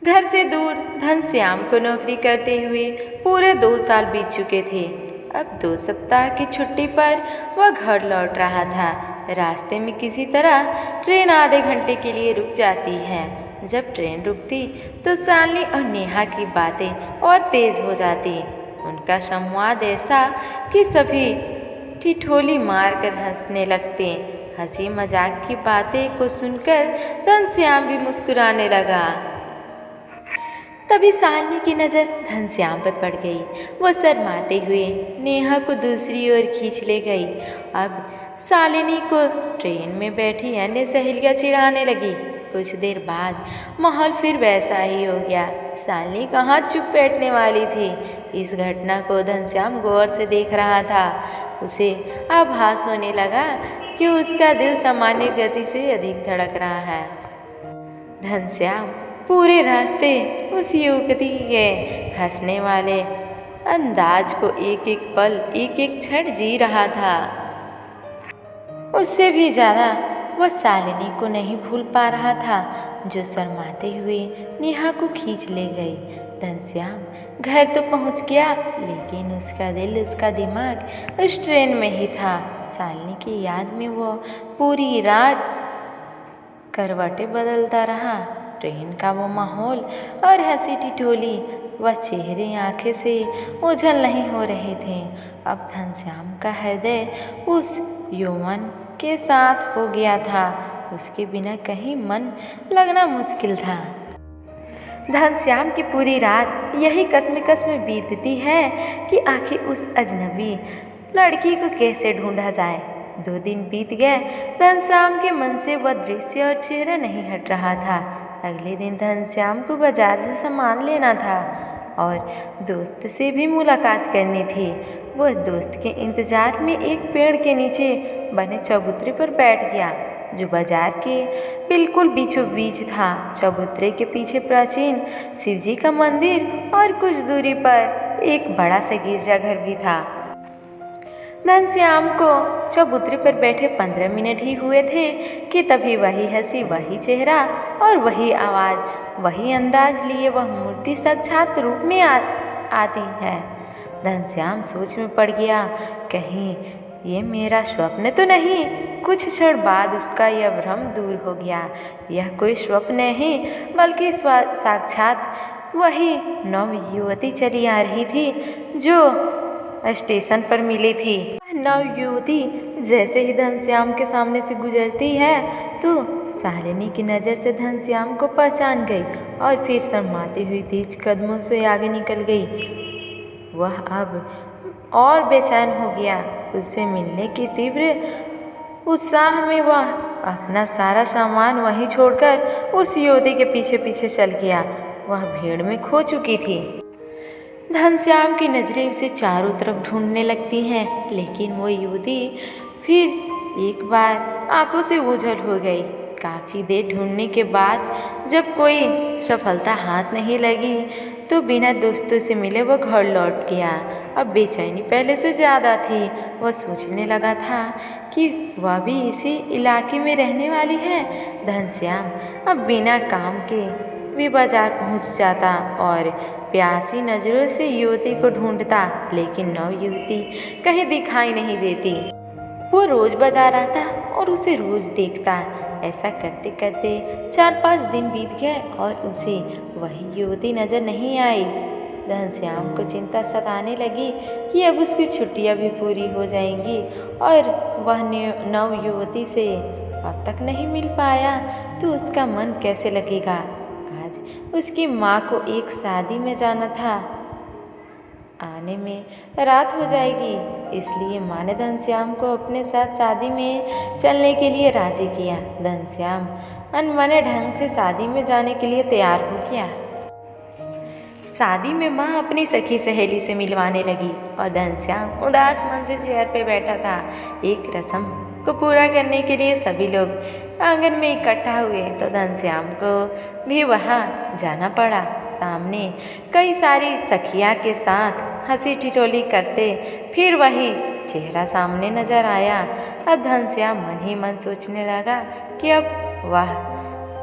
घर से दूर घनश्याम को नौकरी करते हुए पूरे 2 साल बीत चुके थे। अब 2 सप्ताह की छुट्टी पर वह घर लौट रहा था। रास्ते में किसी तरह ट्रेन आधे घंटे के लिए रुक जाती है। जब ट्रेन रुकती तो शालिनी और नेहा की बातें और तेज हो जाती। उनका संवाद ऐसा कि सभी ठिठोली मारकर हंसने लगते। हंसी मजाक की बातें को सुनकर घनश्याम भी मुस्कुराने लगा। तभी शालिनी की नज़र घनश्याम पर पड़ गई। वह शर्माते हुए नेहा को दूसरी ओर खींच ले गई। अब शालिनी को ट्रेन में बैठी अन्य सहेलियां चिढ़ाने लगी। कुछ देर बाद माहौल फिर वैसा ही हो गया। शालिनी कहाँ चुप बैठने वाली थी। इस घटना को घनश्याम गौर से देख रहा था। उसे आभास होने लगा कि उसका दिल सामान्य गति से अधिक धड़क रहा है। घनश्याम पूरे रास्ते उस युवती के हंसने वाले अंदाज को एक एक पल एक एक क्षण जी रहा था। उससे भी ज़्यादा वह शालिनी को नहीं भूल पा रहा था, जो शर्माते हुए नेहा को खींच ले गई। घनश्याम घर तो पहुंच गया, लेकिन उसका दिल उसका दिमाग उस ट्रेन में ही था। शालिनी की याद में वो पूरी रात करवटें बदलता रहा। ट्रेन का वो माहौल और हंसी ठिठोली वह चेहरे आंखें से ओझल नहीं हो रहे थे। अब घनश्याम का हृदय उस यौवन के साथ हो गया था। उसके बिना कहीं मन लगना मुश्किल था। घनश्याम की पूरी रात यही कस्म बीतती है कि आखिर उस अजनबी लड़की को कैसे ढूंढा जाए। 2 दिन बीत गए। घनश्याम के मन से वह दृश्य और चेहरा नहीं हट रहा था। अगले दिन घनश्याम को बाजार से सामान लेना था और दोस्त से भी मुलाकात करनी थी। वह दोस्त के इंतजार में एक पेड़ के नीचे बने चबूतरे पर बैठ गया, जो बाजार के बिल्कुल बीचों बीच था। चबूतरे के पीछे प्राचीन शिवजी का मंदिर और कुछ दूरी पर एक बड़ा सा गिरजाघर भी था। घनश्याम को चबूतरे पर बैठे 15 मिनट ही हुए थे कि तभी वही हंसी, वही चेहरा और वही आवाज़, वही अंदाज लिए वह मूर्ति साक्षात रूप में आती है। घनश्याम सोच में पड़ गया, कहीं ये मेरा स्वप्न तो नहीं। कुछ क्षण बाद उसका यह भ्रम दूर हो गया। यह कोई स्वप्न नहीं, बल्कि साक्षात वही नव युवती चली आ रही थी जो स्टेशन पर मिली थी। नव युवती जैसे ही घनश्याम के सामने से गुजरती है तो शालिनी की नज़र से घनश्याम को पहचान गई और फिर शर्माती हुई तेज कदमों से आगे निकल गई। वह अब और बेचैन हो गया। उससे मिलने की तीव्र उत्साह में वह अपना सारा सामान वहीं छोड़कर उस युवती के पीछे पीछे चल गया। वह भीड़ में खो चुकी थी। घनश्याम की नज़रें उसे चारों तरफ ढूंढने लगती हैं, लेकिन वो युवती फिर एक बार आंखों से ओझल हो गई। काफ़ी देर ढूंढने के बाद जब कोई सफलता हाथ नहीं लगी तो बिना दोस्तों से मिले वो घर लौट गया। अब बेचैनी पहले से ज़्यादा थी। वह सोचने लगा था कि वह भी इसी इलाके में रहने वाली है। घनश्याम अब बिना काम के भी बाजार पहुंच जाता और प्यासी नज़रों से युवती को ढूंढता, लेकिन नव युवती कहीं दिखाई नहीं देती। वो रोज़ बाजार आता और उसे रोज़ देखता। ऐसा करते करते 4-5 दिन बीत गए और उसे वही युवती नज़र नहीं आई। घनश्याम को चिंता सताने लगी कि अब उसकी छुट्टियां भी पूरी हो जाएंगी और वह नव युवती से अब तक नहीं मिल पाया तो उसका मन कैसे लगेगा। आज उसकी माँ को एक शादी में जाना था। आने में रात हो जाएगी, इसलिए माँ ने घनश्याम को अपने साथ शादी में चलने के लिए राजी किया। घनश्याम अनमने ढंग से शादी में जाने के लिए तैयार हो गया। शादी में माँ अपनी सखी सहेली से मिलवाने लगी और घनश्याम उदास मन से चेयर पे बैठा था। एक रस्म को पूरा करने के लिए सभी लोग आंगन में इकट्ठा हुए तो घनश्याम को भी वहाँ जाना पड़ा। सामने कई सारी सखियाँ के साथ हंसी ठिठोली करते फिर वही चेहरा सामने नजर आया। अब घनश्याम मन ही मन सोचने लगा कि अब वह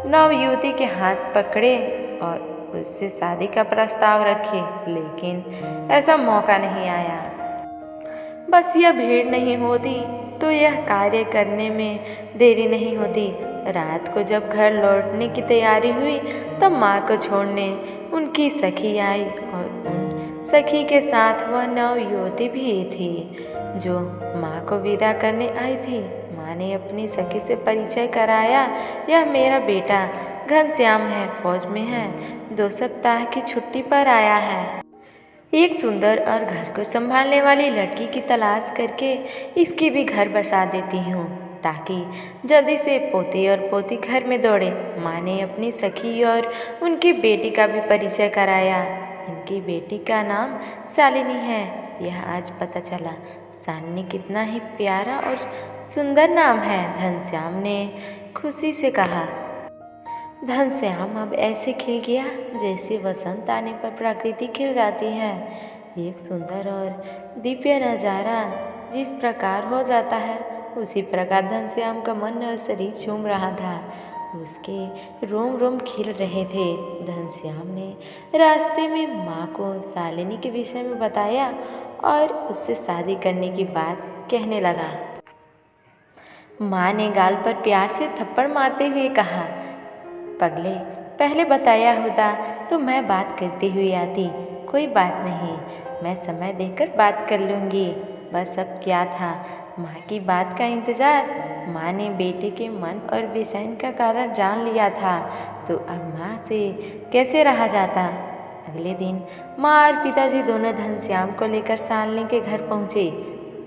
नव युवती के हाथ पकड़े और उससे शादी का प्रस्ताव रखे, लेकिन ऐसा मौका नहीं आया। बस यह भीड़ नहीं होती तो यह कार्य करने में देरी नहीं होती। रात को जब घर लौटने की तैयारी हुई तब माँ को छोड़ने उनकी सखी आई और उन सखी के साथ वह नवयुवती भी थी जो माँ को विदा करने आई थी। माँ ने अपनी सखी से परिचय कराया, यह मेरा बेटा घनश्याम है, फौज में है, 2 सप्ताह की छुट्टी पर आया है। एक सुंदर और घर को संभालने वाली लड़की की तलाश करके इसकी भी घर बसा देती हूँ ताकि जल्दी से पोते और पोती घर में दौड़े। माँ ने अपनी सखी और उनकी बेटी का भी परिचय कराया। इनकी बेटी का नाम शालिनी है। यह आज पता चला। शालिनी कितना ही प्यारा और सुंदर नाम है, घनश्याम ने खुशी से कहा। घनश्याम अब ऐसे खिल गया जैसे वसंत आने पर प्रकृति खिल जाती है। एक सुंदर और दिव्य नज़ारा जिस प्रकार हो जाता है उसी प्रकार घनश्याम का मन और शरीर झूम रहा था। उसके रोम रोम खिल रहे थे। घनश्याम ने रास्ते में माँ को शालिनी के विषय में बताया और उससे शादी करने की बात कहने लगा। माँ ने गाल पर प्यार से थप्पड़ मारते हुए कहा, पगले, पहले बताया होता तो मैं बात करती हुई आती। कोई बात नहीं, मैं समय देकर बात कर लूँगी। बस अब क्या था, माँ की बात का इंतज़ार। माँ ने बेटे के मन और बेचैन का कारण जान लिया था तो अब माँ से कैसे रहा जाता। अगले दिन माँ और पिताजी दोनों घनश्याम को लेकर शालिनी के घर पहुँचे।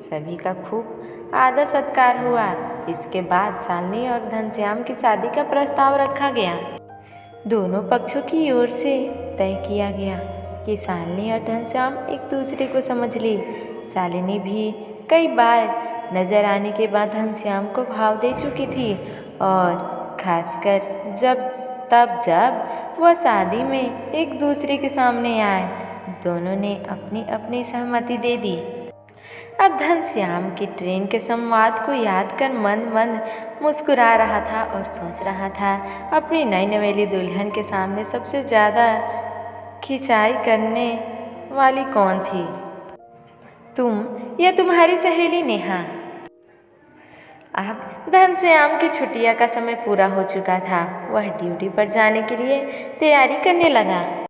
सभी का खूब आदर सत्कार हुआ। इसके बाद शालिनी और घनश्याम की शादी का प्रस्ताव रखा गया। दोनों पक्षों की ओर से तय किया गया कि शालिनी और घनश्याम एक दूसरे को समझ ले। शालिनी भी कई बार नजर आने के बाद घनश्याम को भाव दे चुकी थी और खासकर जब वह शादी में एक दूसरे के सामने आए, दोनों ने अपनी अपनी सहमति दे दी। अब घनश्याम की ट्रेन के संवाद को याद कर मन मुस्कुरा रहा था और सोच रहा था अपनी नई नवेली दुल्हन के सामने सबसे ज़्यादा खिंचाई करने वाली कौन थी, तुम या तुम्हारी सहेली नेहा। अब घनश्याम की छुट्टियां का समय पूरा हो चुका था। वह ड्यूटी पर जाने के लिए तैयारी करने लगा।